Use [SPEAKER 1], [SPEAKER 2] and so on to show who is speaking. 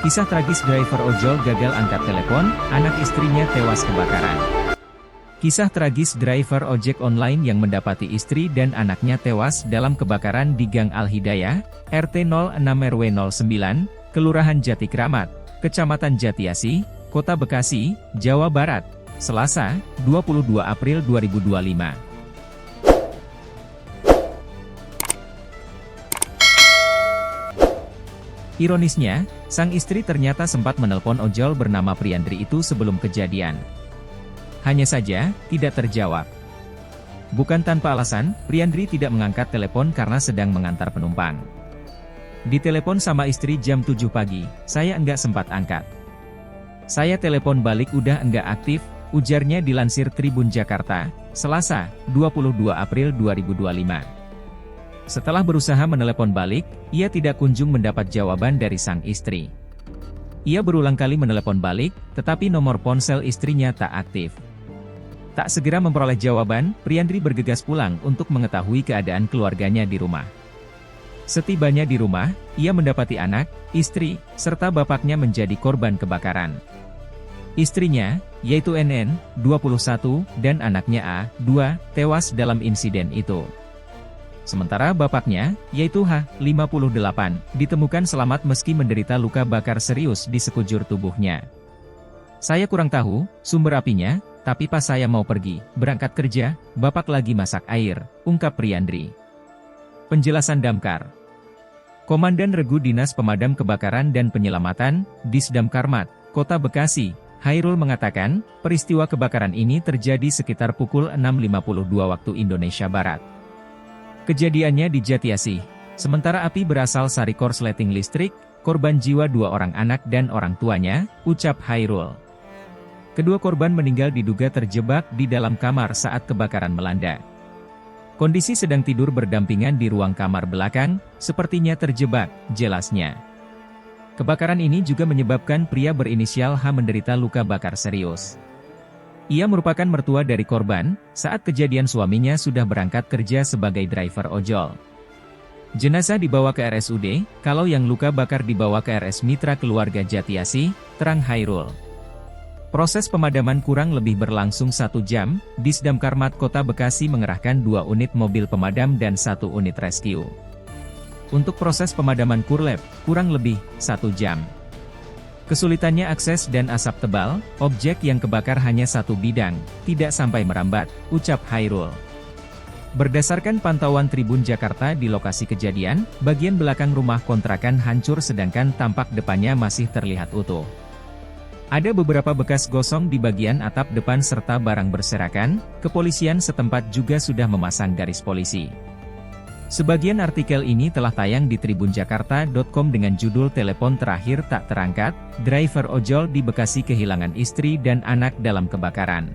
[SPEAKER 1] Kisah tragis driver ojol gagal angkat telepon, anak istrinya tewas kebakaran. Kisah tragis driver ojek online yang mendapati istri dan anaknya tewas dalam kebakaran di Gang Al-Hidayah, RT 06 RW 09, Kelurahan Jati Kramat, Kecamatan Jatiasih, Kota Bekasi, Jawa Barat, Selasa, 22 April 2025. Ironisnya, sang istri ternyata sempat menelpon ojol bernama Priandri itu sebelum kejadian. Hanya saja, tidak terjawab. Bukan tanpa alasan, Priandri tidak mengangkat telepon karena sedang mengantar penumpang. Ditelepon sama istri jam 7 pagi, saya enggak sempat angkat. Saya telepon balik udah enggak aktif, ujarnya dilansir Tribun Jakarta, Selasa, 22 April 2025. Setelah berusaha menelepon balik, ia tidak kunjung mendapat jawaban dari sang istri. Ia berulang kali menelepon balik, tetapi nomor ponsel istrinya tak aktif. Tak segera memperoleh jawaban, Priandri bergegas pulang untuk mengetahui keadaan keluarganya di rumah. Setibanya di rumah, ia mendapati anak, istri, serta bapaknya menjadi korban kebakaran. Istrinya, yaitu NN, 21, dan anaknya A, 2, tewas dalam insiden itu. Sementara bapaknya, yaitu H, 58, ditemukan selamat meski menderita luka bakar serius di sekujur tubuhnya. Saya kurang tahu sumber apinya, tapi pas saya mau pergi, berangkat kerja, bapak lagi masak air, ungkap Priandri. Penjelasan Damkar. Komandan Regu Dinas Pemadam Kebakaran dan Penyelamatan, Disdamkarmat, Kota Bekasi, Hairul mengatakan, peristiwa kebakaran ini terjadi sekitar pukul 6.52 waktu Indonesia Barat. Kejadiannya di Jatiasih. Sementara api berasal dari korsleting listrik, korban jiwa 2 orang anak dan orang tuanya, ucap Hairul. Kedua korban meninggal diduga terjebak di dalam kamar saat kebakaran melanda. Kondisi sedang tidur berdampingan di ruang kamar belakang, sepertinya terjebak, jelasnya. Kebakaran ini juga menyebabkan pria berinisial H menderita luka bakar serius. Ia merupakan mertua dari korban, saat kejadian suaminya sudah berangkat kerja sebagai driver ojol. Jenazah dibawa ke RSUD, kalau yang luka bakar dibawa ke RS Mitra Keluarga Jatiasih, terang Hairul. Proses pemadaman kurang lebih berlangsung 1 jam, Disdamkarmat Kota Bekasi mengerahkan 2 unit mobil pemadam dan 1 unit rescue. Untuk proses pemadaman kurlep, kurang lebih 1 jam. Kesulitannya akses dan asap tebal, objek yang kebakar hanya 1 bidang, tidak sampai merambat, ucap Hairul. Berdasarkan pantauan Tribun Jakarta di lokasi kejadian, bagian belakang rumah kontrakan hancur sedangkan tampak depannya masih terlihat utuh. Ada beberapa bekas gosong di bagian atap depan serta barang berserakan, kepolisian setempat juga sudah memasang garis polisi. Sebagian artikel ini telah tayang di tribunjakarta.com dengan judul Telepon Terakhir Tak Terangkat, Driver Ojol di Bekasi Kehilangan Istri dan Anak Dalam Kebakaran.